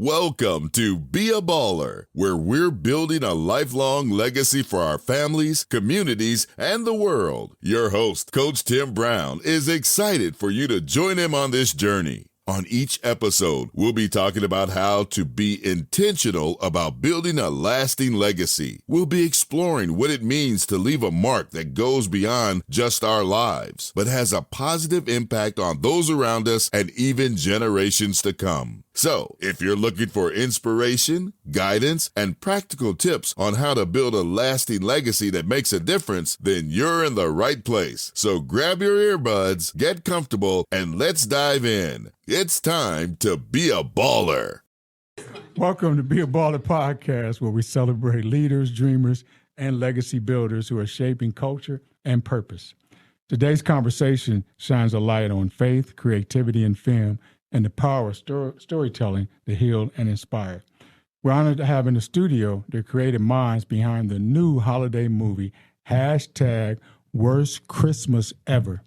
Welcome to Be a Baller, where we're building a lifelong legacy for our families, communities, and the world. Your host, Coach Tim Brown, is excited for you to join him on this journey. On each episode, we'll be talking about how to be intentional about building a lasting legacy. We'll be exploring what it means to leave a mark that goes beyond just our lives, but has a positive impact on those around us and even generations to come. So, if you're looking for inspiration, guidance, and practical tips on how to build a lasting legacy that makes a difference, then you're in the right place. So grab your earbuds, get comfortable, and let's dive in. It's time to be a baller. Welcome to Be a Baller podcast, where we celebrate leaders, dreamers, and legacy builders who are shaping culture and purpose. Today's conversation shines a light on faith, creativity, and film, and the power of storytelling to heal and inspire. We're honored to have in the studio the creative minds behind the new holiday movie, #Worst Christmas Ever.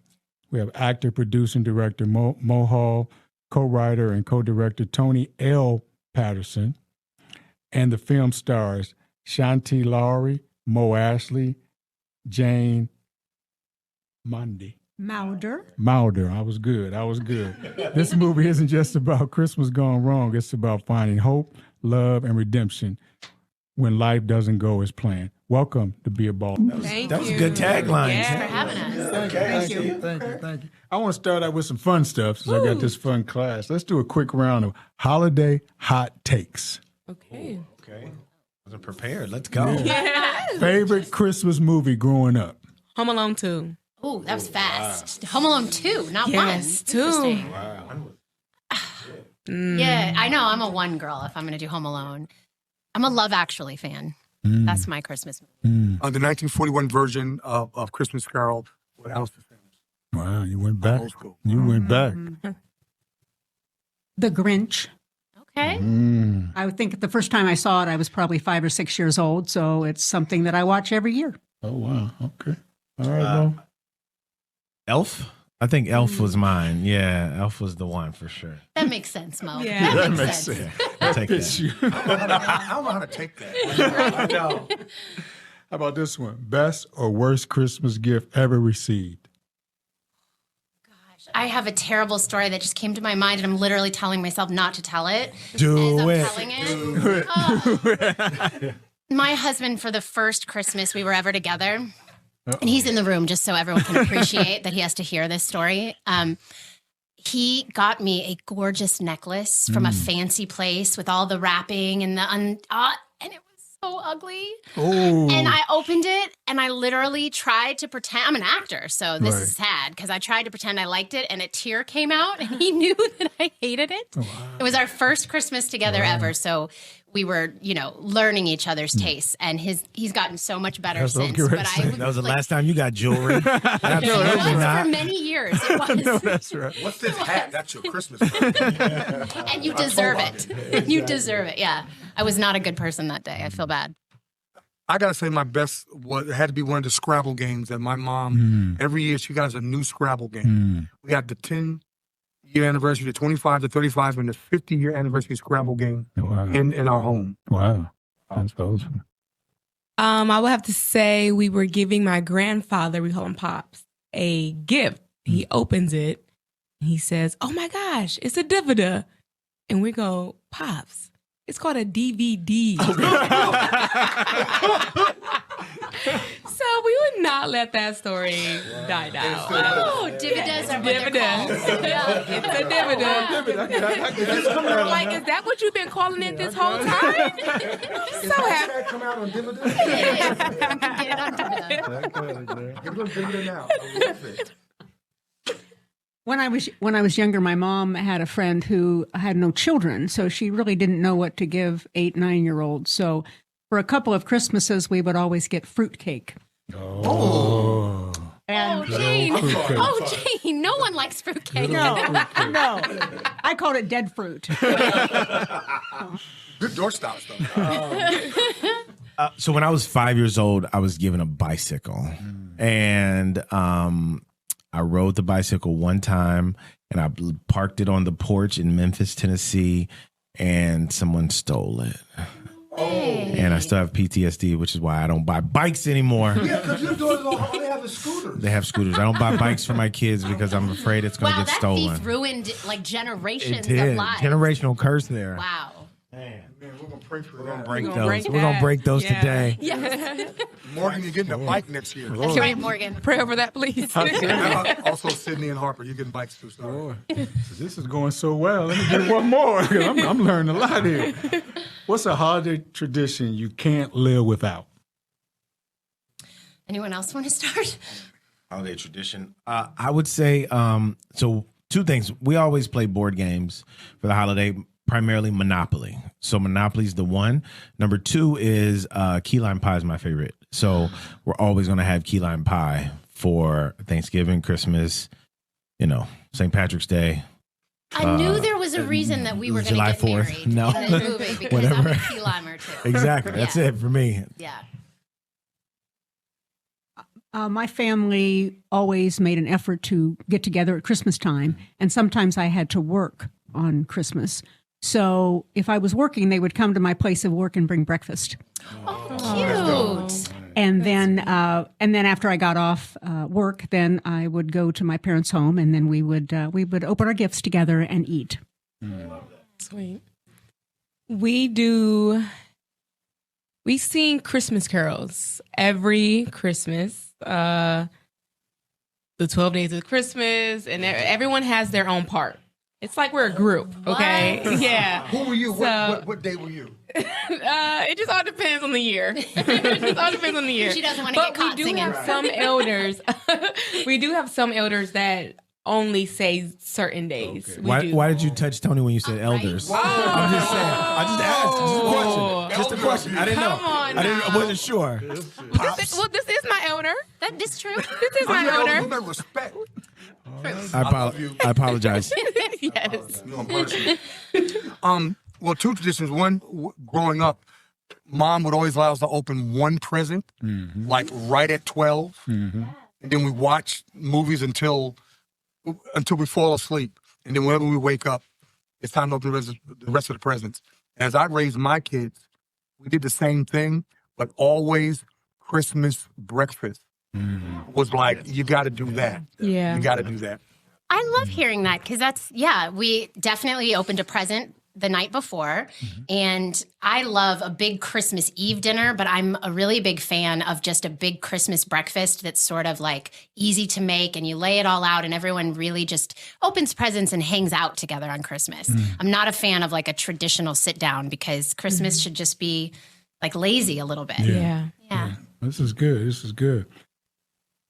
We have actor, producer, and director Mo Hall, co-writer and co-director Tony L. Patterson, and the film stars Shanti Lowry, Mo Ashley, Jane Mauder. I was good. This movie isn't just about Christmas gone wrong. It's about finding hope, love, and redemption when life doesn't go as planned. Welcome to Be a Baller. That was a good tagline. Thanks for having us. Thank you. I want to start out with some fun stuff since I got this fun class. Let's do a quick round of holiday hot takes. Okay. Wasn't prepared. Let's go. Yeah. Favorite Christmas movie growing up? Home Alone 2. Ooh, that was fast. Wow. Home Alone 2, not yes, 1. 2. Wow. Yeah, I know. I'm a 1 girl if I'm going to do Home Alone. I'm a Love Actually fan. That's my Christmas movie. The 1941 version of Christmas Carol with Alice Family. Wow, you went back. Old school. You went back. The Grinch. Okay. I would think the first time I saw it, I was probably 5 or 6 years old, so it's something that I watch every year. Oh, wow. Okay. All right, Mo. Elf? I think Elf was mine. Yeah, Elf was the one for sure. That makes sense, Mo. Yeah. That makes sense. I'll take that. I don't know how to take that. I know. How about this one? Best or worst Christmas gift ever received? I have a terrible story that just came to my mind, and I'm literally telling myself not to tell it. Do As it. I'm telling it. My husband, for the first Christmas we were ever together, and he's in the room just so everyone can appreciate that he has to hear this story. He got me a gorgeous necklace from a fancy place with all the wrapping and and it was so ugly. Oh. And I opened it and I literally tried to pretend. I'm an actor, so this is sad because I tried to pretend I liked it and a tear came out and he knew that I hated it. Wow. It was our first Christmas together ever, so we were, learning each other's tastes, and he's gotten so much better since. But That was the last time you got jewelry. Absolutely not. For many years, it was. No, that's right. What's this hat? That's your Christmas hat. And you deserve it. You deserve it. Yeah, I was not a good person that day. I feel bad. I got to say my best had to be one of the Scrabble games that my mom, every year she got us a new Scrabble game. We got the 10-year anniversary, the 25, the 35, and the 50-year anniversary Scrabble game in our home. Wow. That's awesome. I would have to say we were giving my grandfather, we call him Pops, a gift. He opens it. And he says, "Oh my gosh, it's a DVD." And we go, "Pops, it's called a DVD." So we would not let that story die down. Oh, dividends are what they're called. Yeah, it's a dividend. Like, is that what you've been calling it this whole time? So happy. Come out on dividend? Get it on dividend. Give them dividend now. I love it. When I was younger, my mom had a friend who had no children, so she really didn't know what to give 8, 9-year-olds. So for a couple of Christmases, we would always get fruitcake. Oh. And Jane. Jane. No one likes fruitcake. no. I called it dead fruit. Good doorstops, though. So when I was 5 years old, I was given a bicycle. And I rode the bicycle one time, and I parked it on the porch in Memphis, Tennessee. and someone stole it. Hey. And I still have PTSD, which is why I don't buy bikes anymore. Yeah, because your daughters all they have is scooters. They have scooters. I don't buy bikes for my kids because I'm afraid it's going to Wow, get that stolen. thief ruined like generations It of did. lives. Generational curse there. Wow. Man, we're gonna pray for that. Break gonna those. break We're going to that. break those Yeah. today. Yeah. Morgan, you're getting a bike next year. That's right, Morgan. Pray over that, please. Also, Sydney and Harper, you're getting bikes too. So. Boy, this is going so well. Let me get one more. I'm learning a lot here. What's a holiday tradition you can't live without? Anyone else want to start? Holiday tradition. I would say, so two things. We always play board games for the holiday, primarily Monopoly. So Monopoly's the one. Number two is key lime pie is my favorite. So we're always going to have key lime pie for Thanksgiving, Christmas, St. Patrick's Day. I knew there was a reason that we were going to July get 4th. married No. in this movie because Whatever. I'm a key limer too. Exactly. That's Yeah. it for me. Yeah. My family always made an effort to get together at Christmas time, and sometimes I had to work on Christmas. So if I was working, they would come to my place of work and bring breakfast. Oh, cute. And then after I got off work, then I would go to my parents' home, and then we would open our gifts together and eat. Sweet. We sing Christmas carols every Christmas. The 12 days of Christmas, and everyone has their own part. It's like we're a group, okay? What? Yeah. Who were you? So- What day were you? It just all depends on the year. It just all depends on the year. She doesn't want to But get caught we do singing. have some elders. We do have some elders that only say certain days. Okay. We Why, do. why did you touch Tony when you said elders? Wow. I'm just saying. I just asked. Just a question. Just a Elders. question. I didn't know. Come on I wasn't sure. This is my elder. That is true. This is my You elder. better respect. I apologize. Yes. Well, two traditions. One, growing up, Mom would always allow us to open one present, like right at 12, and then we watch movies until we fall asleep, and then whenever we wake up, it's time to open the rest of the presents. As I raised my kids, we did the same thing, but always Christmas breakfast was like, you got to do that. Yeah. You got to do that. I love hearing that because we definitely opened a present the night before. And I love a big Christmas Eve dinner, but I'm a really big fan of just a big Christmas breakfast that's sort of like easy to make and you lay it all out and everyone really just opens presents and hangs out together on Christmas. I'm not a fan of like a traditional sit down because Christmas should just be like lazy a little bit. Yeah. Yeah. This is good. This is good.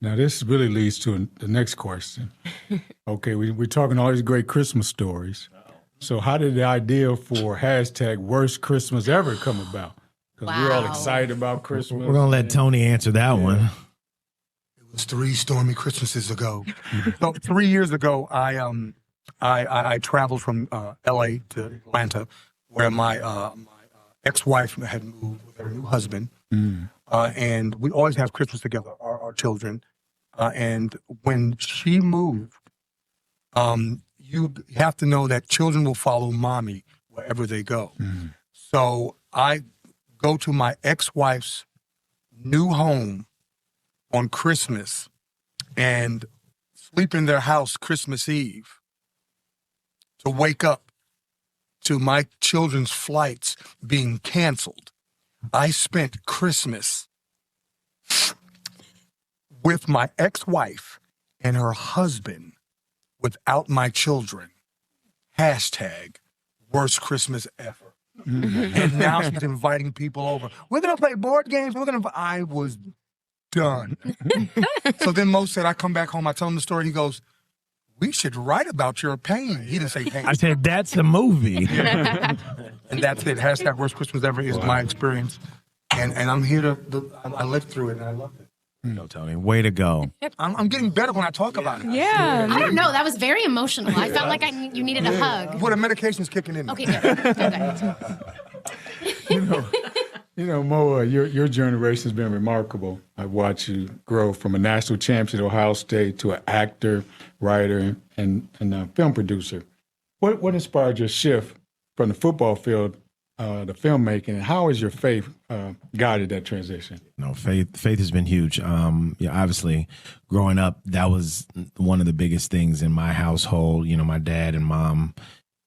Now, this really leads to the next question. Okay, we're talking all these great Christmas stories. So how did the idea for hashtag worst Christmas ever come about? Because we're all Wow. excited about Christmas. We're gonna let Tony answer that one. It was 3 stormy Christmases ago. So 3 years ago, I traveled from L.A. to Atlanta, where my ex-wife had moved with her new husband, and we always have Christmas together, our children. And when she moved, you have to know that children will follow mommy wherever they go. So I go to my ex-wife's new home on Christmas and sleep in their house Christmas Eve to wake up to my children's flights being canceled. I spent Christmas with my ex-wife and her husband without my children. Hashtag worst Christmas ever. And now she's inviting people over. We're going to play board games. I was done. So then Mo said, I come back home, I tell him the story. He goes, we should write about your pain. He didn't say pain. I said that's a movie. And that's it. Hashtag worst Christmas ever is my experience. And I'm here I lived through it and I loved it. No, Tony, way to go. I'm getting better when I talk about it. Yeah. I don't know. That was very emotional. I felt like you needed a hug. Well, the medication's kicking in. Okay, good. Mo, your generation's been remarkable. I've watched you grow from a national champion at Ohio State to an actor, writer, and a film producer. What inspired your shift from the football field to filmmaking, and how has your faith guided that transition? No, faith has been huge. Obviously, growing up, that was one of the biggest things in my household. My dad and mom.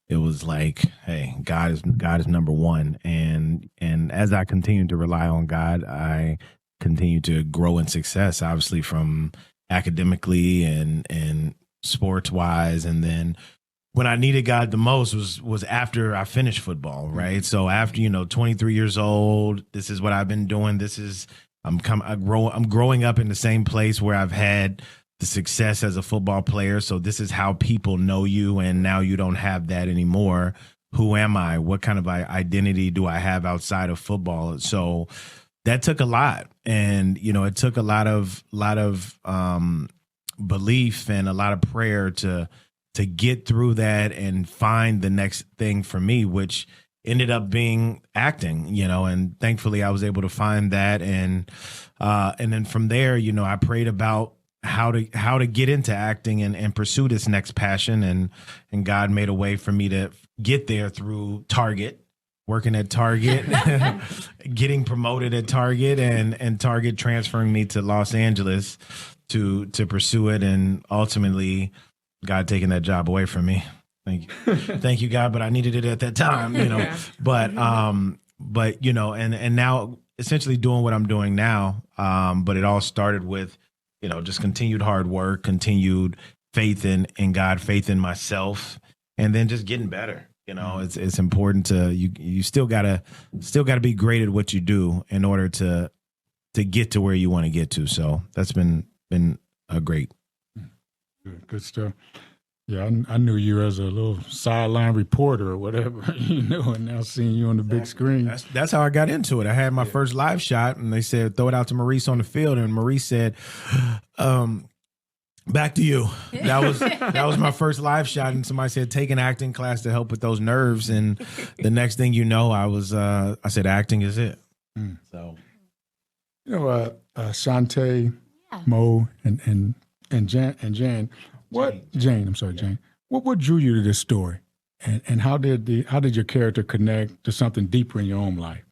It was like, hey, God is number one, and as I continue to rely on God, I continue to grow in success. Obviously, from academically and sports wise, and then when I needed God the most was after I finished football, right? So after 23 years old, this is what I've been doing. I'm growing up in the same place where I've had the success as a football player. So this is how people know you, and now you don't have that anymore. Who am I? What kind of identity do I have outside of football? So that took a lot, and it took a lot of belief and a lot of prayer to get through that and find the next thing for me, which ended up being acting. And thankfully I was able to find that, and then from there, I prayed about how to get into acting and pursue this next passion, and God made a way for me to get there through Target, working at Target, getting promoted at Target, and Target transferring me to Los Angeles to pursue it, and ultimately God taking that job away from me. Thank you, God, but I needed it at that time, But and now essentially doing what I'm doing now. But it all started with just continued hard work, continued faith in God, faith in myself, and then just getting better. It's important to you still gotta be great at what you do in order to get to where you want to get to. So that's been a great. Good stuff. Yeah, I knew you as a little sideline reporter or whatever, and now seeing you on the big screen. That's how I got into it. I had my first live shot, and they said, throw it out to Maurice on the field, and Maurice said, back to you. That was my first live shot, and somebody said, take an acting class to help with those nerves, and the next thing you know, I said, acting is it. So, Shantae, Mo, and Jan. Jane, I'm sorry, Jane. What drew you to this story, and how did your character connect to something deeper in your own life?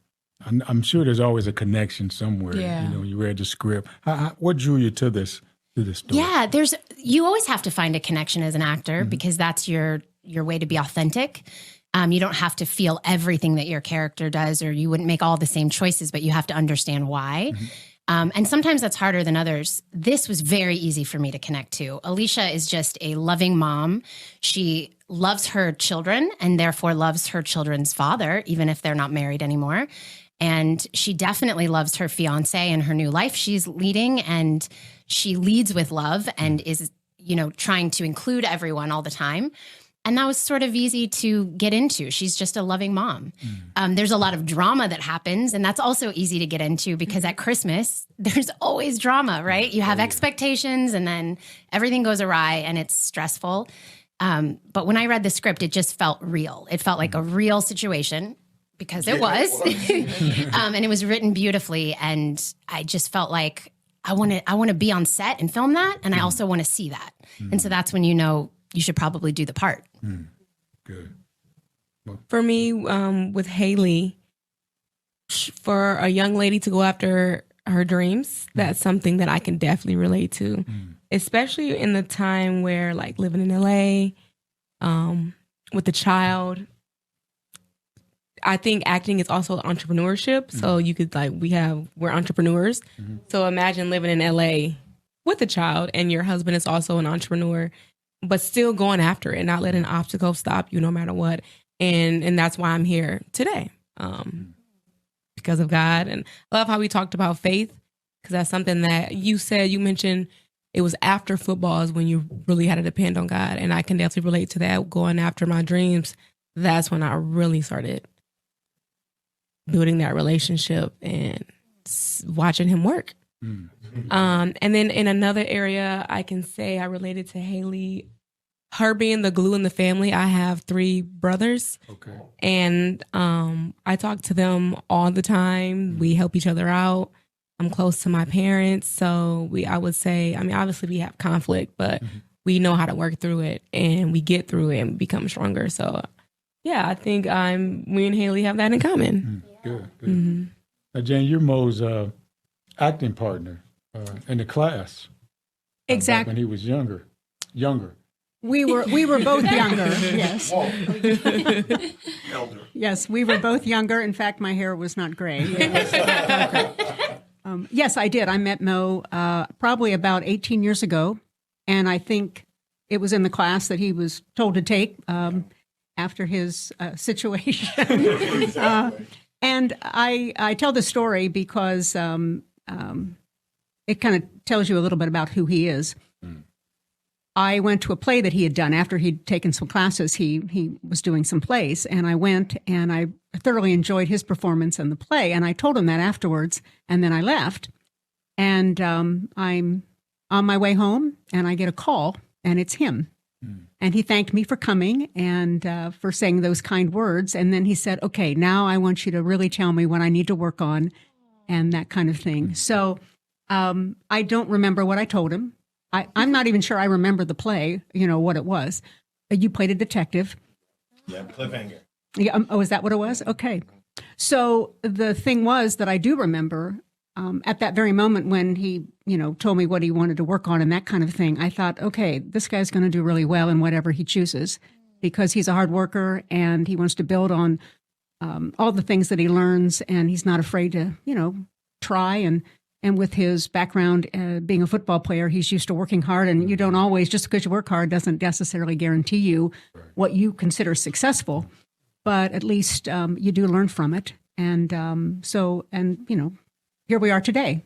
I'm sure there's always a connection somewhere. Yeah. You read the script. What drew you to this story? Yeah, you always have to find a connection as an actor, because that's your way to be authentic. You don't have to feel everything that your character does, or you wouldn't make all the same choices, but you have to understand why. And sometimes that's harder than others. This was very easy for me to connect to. Alicia is just a loving mom. She loves her children and therefore loves her children's father, even if they're not married anymore. And she definitely loves her fiance and her new life she's leading. And she leads with love and is, trying to include everyone all the time. And that was sort of easy to get into. She's just a loving mom. There's a lot of drama that happens, and that's also easy to get into because at Christmas, there's always drama, right? You have expectations, and then everything goes awry, and it's stressful. But when I read the script, it just felt real. It felt like a real situation because it was. And it was written beautifully, and I just felt like I want to be on set and film that, and I also want to see that. And so that's when you should probably do the part. Good. For me, with Haley, for a young lady to go after her dreams, that's something that I can definitely relate to, especially in the time where, like, living in LA, with a child. I think acting is also entrepreneurship. So you could, we're entrepreneurs. So imagine living in LA with a child and your husband is also an entrepreneur, but still going after it, not letting an obstacle stop you no matter what. And that's why I'm here today, because of God. And I love how we talked about faith, because that's something that you mentioned it was after football is when you really had to depend on God. And I can definitely relate to that, going after my dreams. That's when I really started building that relationship and watching him work. And then in another area, I can say I related to Haley, her being the glue in the family. I have 3 brothers. Okay. And I talk to them all the time. We help each other out. I'm close to my parents. So I would say, obviously we have conflict, but we know how to work through it and we get through it and become stronger. So yeah, I think me and Haley have that in common. Good. Now, Jane, you're Mo's acting partner in the class. Back Exactly. when he was younger. We were both younger. Yes. Elder. Yes, we were both younger. In fact, my hair was not gray. Yes, I did. I met Mo probably about 18 years ago, and I think it was in the class that he was told to take after his situation. And I tell the story because it kind of tells you a little bit about who he is. I went to a play that he had done after he'd taken some classes. He was doing some plays, and I went and I thoroughly enjoyed his performance in the play. And I told him that afterwards, and then I left. And I'm on my way home, and I get a call, and it's him. And he thanked me for coming and for saying those kind words. And then he said, "Okay, now I want you to really tell me what I need to work on," and that kind of thing. So I don't remember what I told him. I'm not even sure I remember the play, what it was. You played a detective. Yeah, cliffhanger. Yeah. Oh, is that what it was? Okay. So the thing was that I do remember at that very moment when he, told me what he wanted to work on and that kind of thing, I thought, okay, this guy's going to do really well in whatever he chooses because he's a hard worker and he wants to build on all the things that he learns, and he's not afraid to, try. And with his background being a football player, he's used to working hard, and you don't always, just because you work hard doesn't necessarily guarantee you what you consider successful, but at least you do learn from it. And here we are today.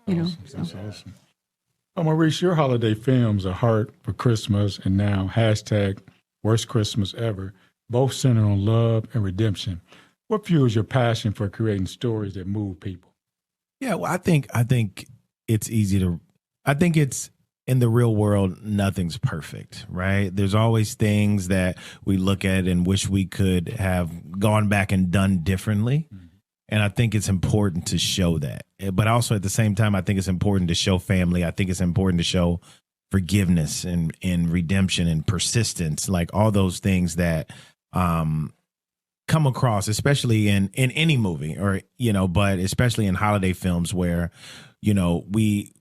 That's awesome. Oh, Maurice, your holiday films are Heart for Christmas and now #Worst Christmas Ever, both centered on love and redemption. What fuels your passion for creating stories that move people? Yeah, well, I think it's easy to. I think it's in the real world, nothing's perfect, right? There's always things that we look at and wish we could have gone back and done differently. And I think it's important to show that. But also at the same time, I think it's important to show family. I think it's important to show forgiveness and redemption and persistence, like all those things that come across, especially in any movie or, but especially in holiday films where, we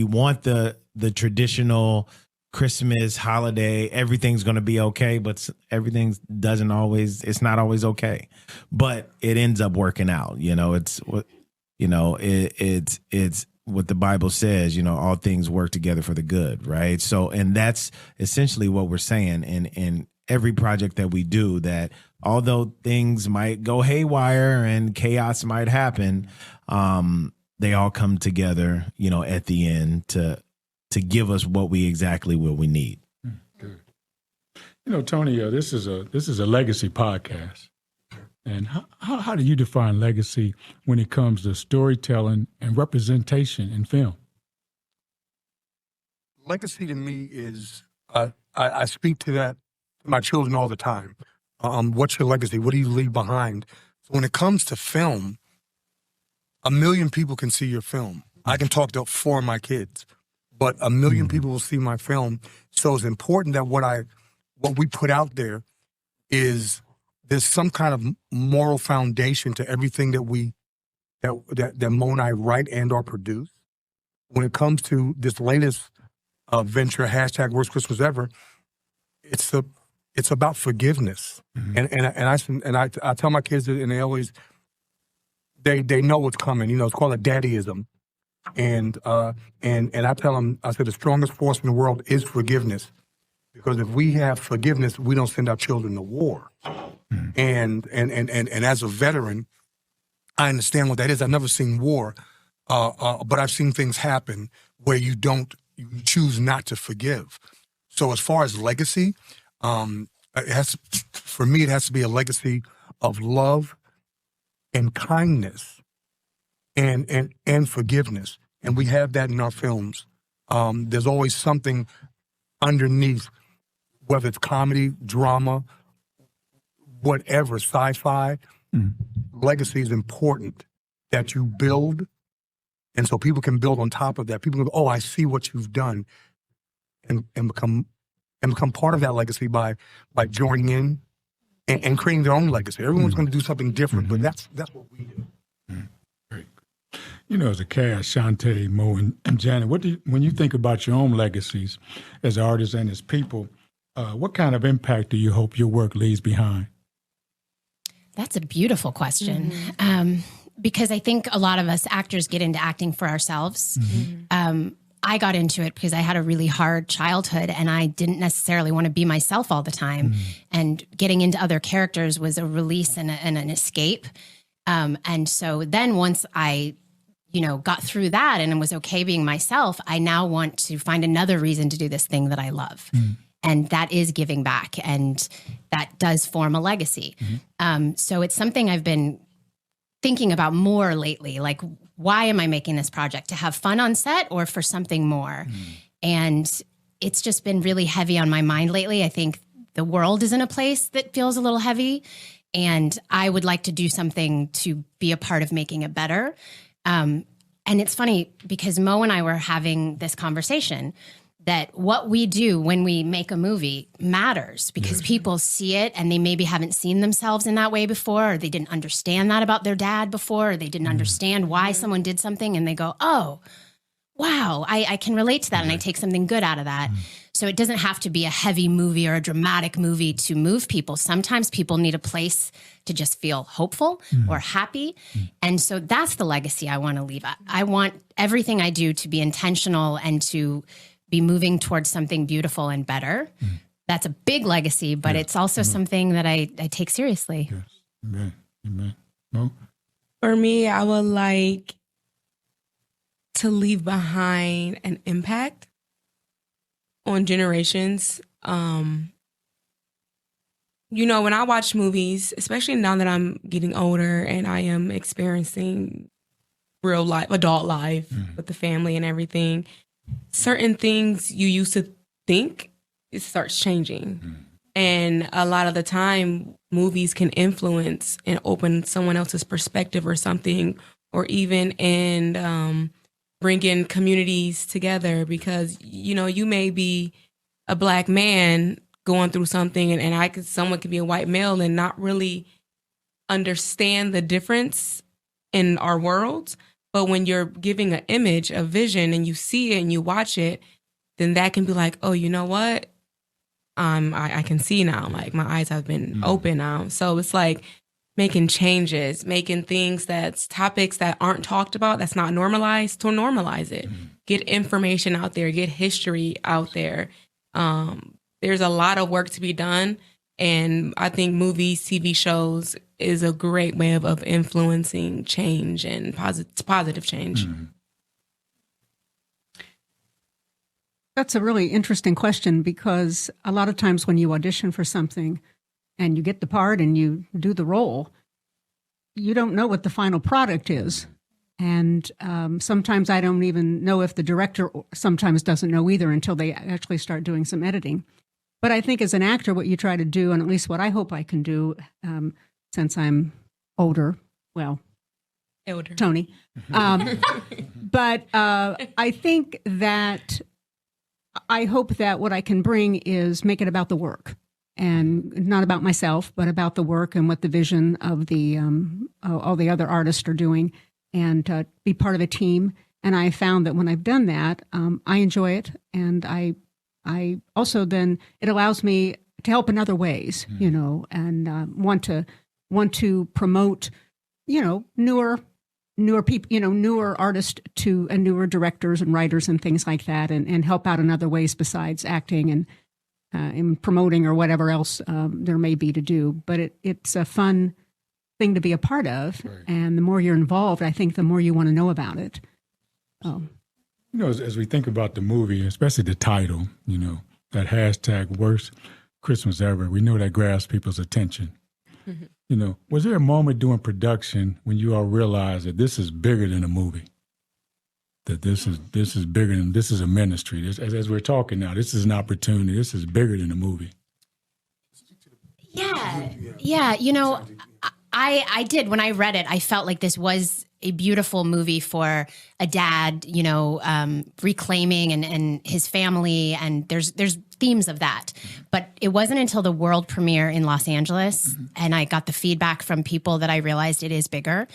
want the traditional Christmas holiday, everything's going to be okay, but everything it's not always okay, but it ends up working out. It's what, it's what the Bible says, all things work together for the good. Right. So, and that's essentially what we're saying in every project that we do, that although things might go haywire and chaos might happen, they all come together, at the end to give us what we need. Good. Tony, this is a legacy podcast. And how do you define legacy when it comes to storytelling and representation in film? Legacy to me is, I speak to that to my children all the time. What's your legacy? What do you leave behind? So when it comes to film, 1 million people can see your film. I can talk to 4 of my kids, but 1 million people will see my film. So it's important that what we put out there is there's some kind of moral foundation to everything that Mo and I write and or produce. When it comes to this latest venture, #Worst Christmas Ever, it's about forgiveness. And I tell my kids that, and they always they know what's coming. It's called a daddyism. And I tell them, I said, the strongest force in the world is forgiveness. Because if we have forgiveness, we don't send our children to war. And as a veteran, I understand what that is. I've never seen war, but I've seen things happen where you choose not to forgive. So as far as legacy, for me, it has to be a legacy of love and kindness and forgiveness. And we have that in our films. There's always something underneath, whether it's comedy, drama, whatever, sci-fi. Legacy is important that you build. And so people can build on top of that. People go, oh, I see what you've done, and become part of that legacy by joining in and creating their own legacy. Everyone's going to do something different, but that's what we do. Great. You know, as a cast, Shantae, Mo, and Janet, when you think about your own legacies as artists and as people, what kind of impact do you hope your work leaves behind? That's a beautiful question. Because I think a lot of us actors get into acting for ourselves. I got into it because I had a really hard childhood and I didn't necessarily want to be myself all the time. And getting into other characters was a release and an escape. And so then once I, got through that and was okay being myself, I now want to find another reason to do this thing that I love. And that is giving back. And that does form a legacy. So it's something I've been thinking about more lately. Like, why am I making this project? To have fun on set or for something more? And it's just been really heavy on my mind lately. I think the world is in a place that feels a little heavy. And I would like to do something to be a part of making it better. And it's funny because Mo and I were having this conversation that what we do when we make a movie matters because people see it and they maybe haven't seen themselves in that way before, or they didn't understand that about their dad before, or they didn't understand why someone did something and they go, oh, wow, I can relate to that and I take something good out of that. So it doesn't have to be a heavy movie or a dramatic movie to move people. Sometimes people need a place to just feel hopeful or happy. And so that's the legacy I want to leave. I want everything I do to be intentional and to be moving towards something beautiful and better. That's a big legacy, but it's also something that I take seriously. Yes. Amen. Mo? For me, I would like to leave behind an impact on generations. When I watch movies, especially now that I'm getting older and I am experiencing real life, adult life with the family and everything, certain things you used to think, it starts changing. And a lot of the time, movies can influence and open someone else's perspective or something, or even bring in communities together because, you may be a Black man going through something and someone could be a white male and not really understand the difference in our worlds. But when you're giving an image, a vision, and you see it and you watch it, then that can be like, oh, you know what? I can see now. Like my eyes have been open now. So it's like making changes, making topics that aren't talked about, that's not normalized, to normalize it. Get information out there, get history out there. There's a lot of work to be done. And I think movies, TV shows is a great way of influencing change and positive change. That's a really interesting question because a lot of times when you audition for something and you get the part and you do the role, you don't know what the final product is. And sometimes I don't even know if the director sometimes doesn't know either until they actually start doing some editing. But I think as an actor, what you try to do, and at least what I hope I can do, since I'm older, Tony. But I think that I hope that what I can bring is make it about the work and not about myself, but about the work and what the vision of the all the other artists are doing, and be part of a team. And I found that when I've done that, I enjoy it, and I also then it allows me to help in other ways, and want to promote, newer people, newer artists and newer directors and writers and things like that, and help out in other ways besides acting and in promoting or whatever else there may be to do. But it's a fun thing to be a part of, right. And the more you're involved, I think the more you want to know about it. As we think about the movie, especially the title, that hashtag worst Christmas ever, we know that grabs people's attention. Was there a moment during production when you all realized that this is bigger than a movie? That this is bigger than, this is a ministry. As we're talking now, this is an opportunity. This is bigger than a movie. Yeah. I did. When I read it, I felt like this was a beautiful movie for a dad, reclaiming and his family. And there's themes of that. But it wasn't until the world premiere in Los Angeles and I got the feedback from people that I realized it is bigger.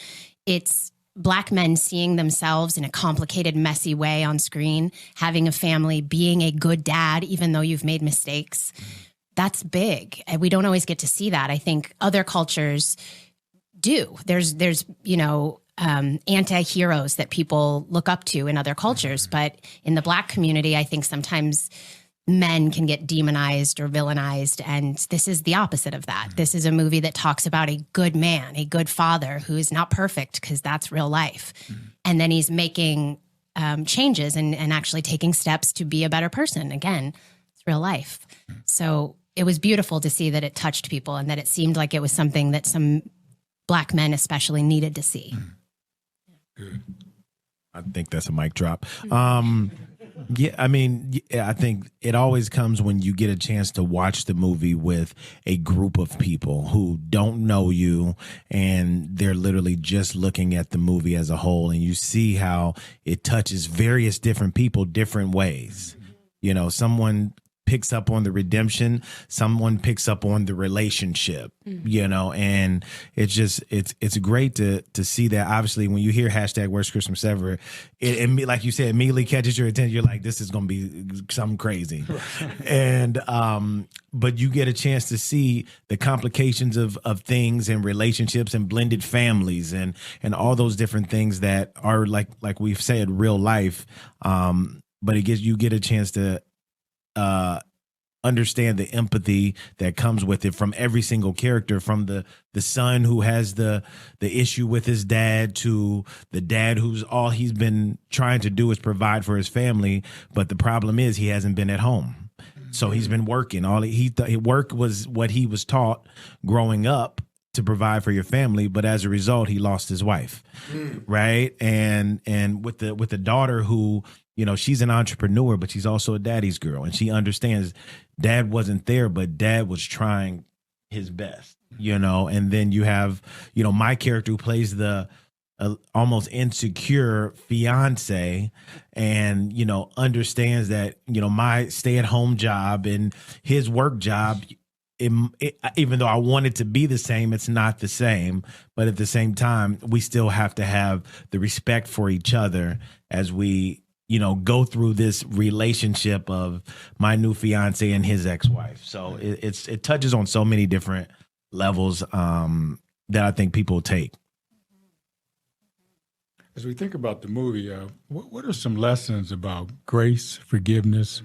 It's Black men seeing themselves in a complicated, messy way on screen, having a family, being a good dad, even though you've made mistakes. That's big. And we don't always get to see that. I think other cultures do. There's anti-heroes that people look up to in other cultures. But in the Black community, I think sometimes men can get demonized or villainized. And this is the opposite of that. This is a movie that talks about a good man, a good father who is not perfect because that's real life. And then he's making changes and actually taking steps to be a better person. Again, it's real life. So it was beautiful to see that it touched people and that it seemed like it was something that some Black men especially needed to see. Good. I think that's a mic drop. Yeah, I mean, I think it always comes when you get a chance to watch the movie with a group of people who don't know you and they're literally just looking at the movie as a whole, and you see how it touches various different people different ways. You know, someone picks up on the redemption, someone picks up on the relationship, you know, and it's just, it's great to see that. Obviously, when you hear hashtag worst Christmas ever, it like you said, immediately catches your attention. You're like, this is going to be something crazy. And, but you get a chance to see the complications of things and relationships and blended families and all those different things that are like we've said, real life. But you get a chance to, understand the empathy that comes with it from every single character, from the son who has the issue with his dad to the dad who's all he's been trying to do is provide for his family, but the problem is he hasn't been at home. So he's been working. Work was what he was taught growing up to provide for your family, but as a result, he lost his wife, right? And with the daughter who, you know, she's an entrepreneur, but she's also a daddy's girl, and she understands dad wasn't there, but dad was trying his best, you know. And then you have, you know, my character who plays the almost insecure fiance, and you know, understands that, you know, my stay-at-home job and his work job, even though I want it to be the same, it's not the same. But at the same time, we still have to have the respect for each other as we, you know, go through this relationship of my new fiance and his ex-wife. So it touches on so many different levels that I think people take. As we think about the movie, what are some lessons about grace, forgiveness,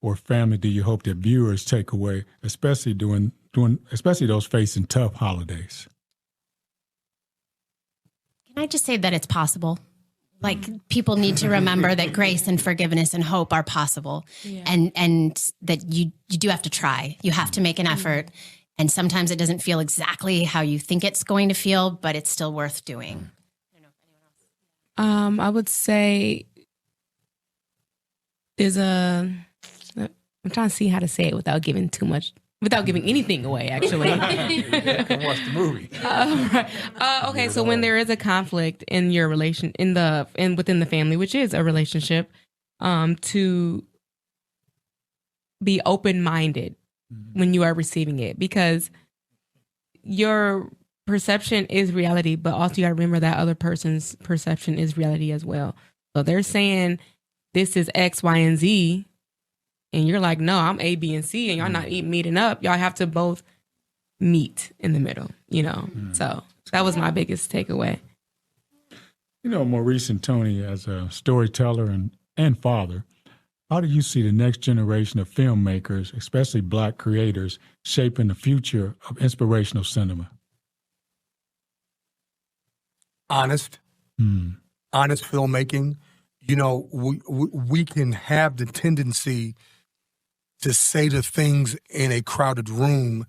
or family do you hope that viewers take away, especially especially those facing tough holidays? Can I just say that it's possible? Like, people need to remember that grace and forgiveness and hope are possible, and that you do have to try. You have to make an effort, and sometimes it doesn't feel exactly how you think it's going to feel, but it's still worth doing. I don't know if anyone else. I would say I'm trying to see how to say it without giving anything away, actually. Come watch the movie. Okay, so when there is a conflict in your relation, within the family, which is a relationship, to be open-minded when you are receiving it, because your perception is reality, but also you got to remember that other person's perception is reality as well. So they're saying this is X, Y, and Z, and you're like, no, I'm A, B, and C, and y'all not meeting up. Y'all have to both meet in the middle, you know? So that was my biggest takeaway. You know, Maurice and Tony, as a storyteller and father, how do you see the next generation of filmmakers, especially Black creators, shaping the future of inspirational cinema? Honest filmmaking. You know, we can have the tendency to say the things in a crowded room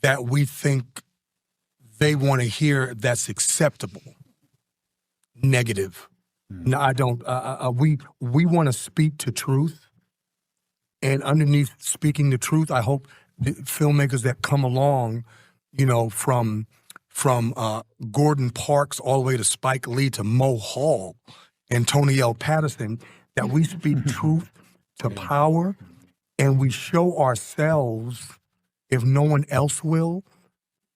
that we think they want to hear that's acceptable. Negative. No, I don't. We want to speak to truth. And underneath speaking the truth, I hope the filmmakers that come along, you know, from Gordon Parks all the way to Spike Lee to Mo Hall and Tony L. Patterson, that we speak truth to power and we show ourselves, if no one else will,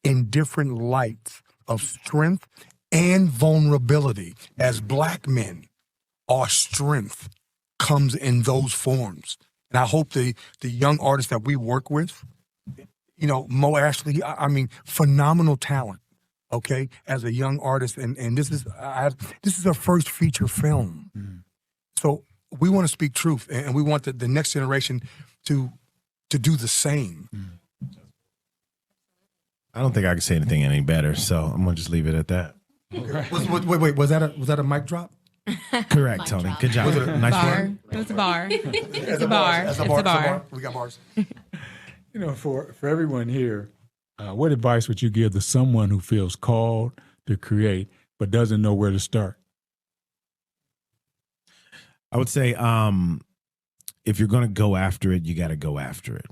in different lights of strength and vulnerability. As Black men, our strength comes in those forms. And I hope the young artists that we work with, you know, Mo Ashley, I mean, phenomenal talent, okay, as a young artist. And this is her first feature film. So we want to speak truth, and we want the next generation to do the same. I don't think I can say anything any better, so I'm gonna just leave it at that. Okay. Wait, was that a mic drop? Correct, Tony. Good job. Was it a Nice Bar. work. It was a bar. It's a bar. It's a bar. We got bars. You know, for everyone here, what advice would you give to someone who feels called to create but doesn't know where to start? I would say, if you're going to go after it, you got to go after it.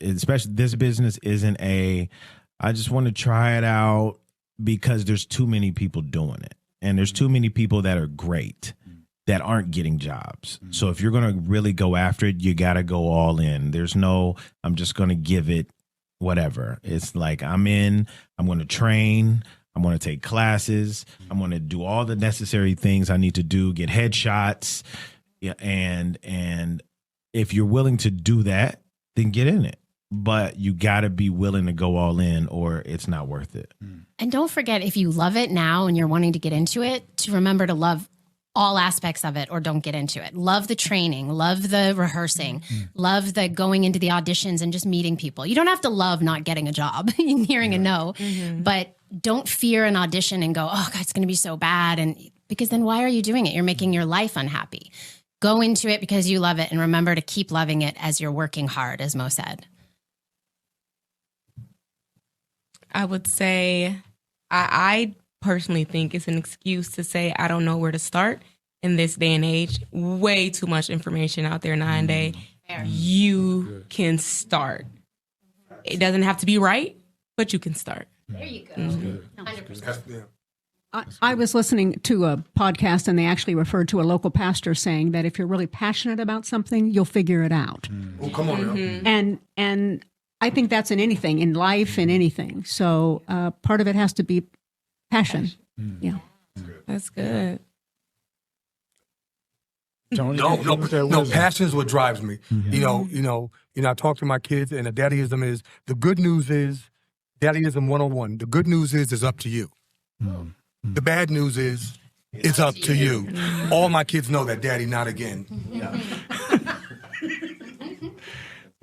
Especially this business isn't I just want to try it out because there's too many people doing it. And there's too many people that are great that aren't getting jobs. So if you're going to really go after it, you got to go all in. There's no, I'm just going to give it whatever. It's like I'm going to train. I'm going to take classes. I'm going to do all the necessary things I need to do, get headshots. Yeah, and if you're willing to do that, then get in it. But you got to be willing to go all in or it's not worth it. And don't forget, if you love it now and you're wanting to get into it, to remember to love all aspects of it or don't get into it. Love the training, love the rehearsing, love the going into the auditions and just meeting people. You don't have to love not getting a job and hearing a no, but don't fear an audition and go, oh God, it's going to be so bad. And because then why are you doing it? You're making your life unhappy. Go into it because you love it and remember to keep loving it as you're working hard, as Mo said. I would say I personally think it's an excuse to say I don't know where to start in this day and age. Way too much information out there nowadays. You can start. It doesn't have to be right, but you can start. There you go. 100%. I was listening to a podcast and they actually referred to a local pastor saying that if you're really passionate about something, you'll figure it out. Oh, come on. And I think that's in anything, in life and anything. So part of it has to be passion. Yeah. That's good. Tony, No. Passion is what drives me. You know. I talk to my kids, and the daddyism is the good news is daddyism 101. The good news is it's up to you. The bad news is it's up to you. All my kids know that daddy not again.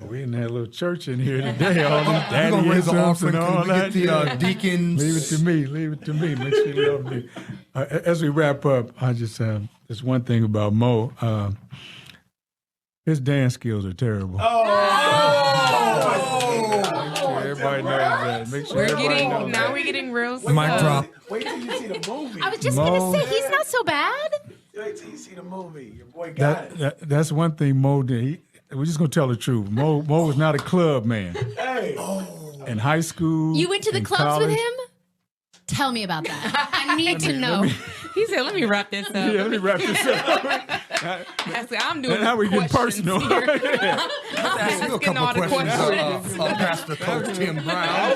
We in that little church in here today. All these We're gonna raise the daddyisms offering. and all Can we that. get the deacons? Leave it to me. Make sure you love me. As we wrap up, I just there's one thing about Mo. His dance skills are terrible. Everybody knows that. Make sure everybody knows that. We're getting real. Mic drop. Wait till you see the movie. I was just going to say, he's not so bad. Wait till you see the movie. Your boy got it. That's one thing Mo did. We're just gonna tell the truth. Mo was not a club man. Hey. In high school, You went to the in clubs college, with him? Tell me about that. I need to know. He said, "Let me wrap this up." Yeah, let me wrap this up. I said, "I'm doing." Now we get personal. Ask you a couple of questions. Pastor Coach Tim Brown. I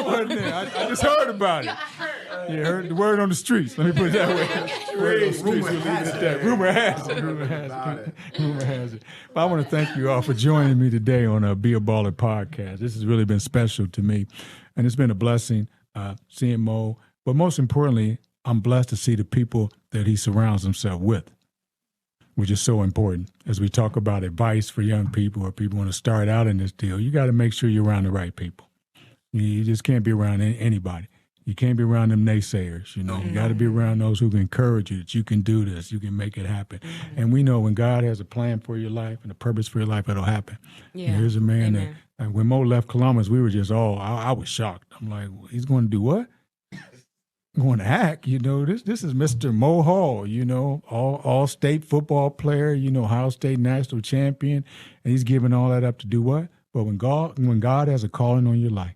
wasn't there. I just heard about it. You heard the word on the streets. Let me put it that way. Word on the streets. We'll leave it at that. Rumor has it. But I want to thank you all for joining me today on a Be a Baller podcast. This has really been special to me, and it's been a blessing seeing Mo. But most importantly, I'm blessed to see the people that he surrounds himself with, which is so important. As we talk about advice for young people or people want to start out in this deal, you got to make sure you're around the right people. You just can't be around anybody. You can't be around them naysayers. You got to be around those who can encourage you that you can do this, you can make it happen. And we know when God has a plan for your life and a purpose for your life, it'll happen. Yeah. Here's a man Amen. that, when Mo left Columbus, we were just I was shocked. I'm like, he's going to do what? Going to act, this is Mr. Mo Hall, all state football player, Ohio State national champion, and he's giving all that up to do what? But when God has a calling on your life,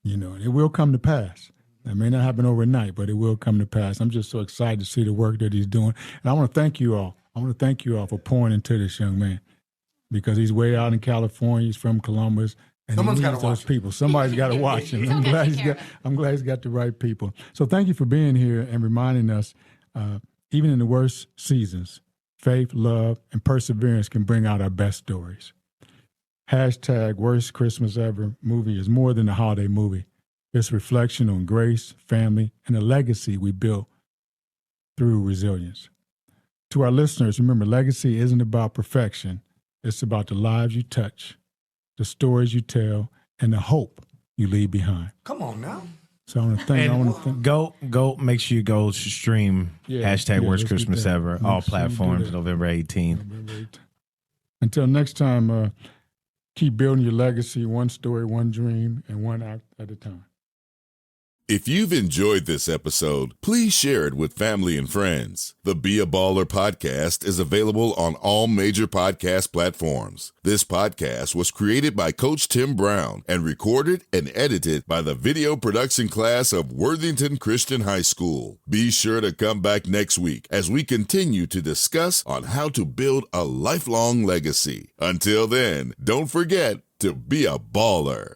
it will come to pass. It may not happen overnight, but it will come to pass. I'm just so excited to see the work that he's doing, and I want to thank you all. I want to thank you all for pouring into this young man. because he's way out in California. He's from Columbus. And Someone's he gotta needs those watch him. people. Somebody's got to watch him. Someone gotta take care of him. I'm glad he's got the right people. So thank you for being here and reminding us, even in the worst seasons, faith, love, and perseverance can bring out our best stories. Hashtag Worst Christmas Ever movie is more than a holiday movie. It's reflection on grace, family, and the legacy we built through resilience. To our listeners, remember, legacy isn't about perfection. It's about the lives you touch, the stories you tell, and the hope you leave behind. Come on now. So I want to thank. Go. Make sure you go stream hashtag Worst let's do Christmas that. Ever. Make All sure you do platforms, that. November 18th. November 8th. Until next time, keep building your legacy, one story, one dream, and one act at a time. If you've enjoyed this episode, please share it with family and friends. The Be a Baller podcast is available on all major podcast platforms. This podcast was created by Coach Tim Brown and recorded and edited by the video production class of Worthington Christian High School. Be sure to come back next week as we continue to discuss on how to build a lifelong legacy. Until then, don't forget to be a baller.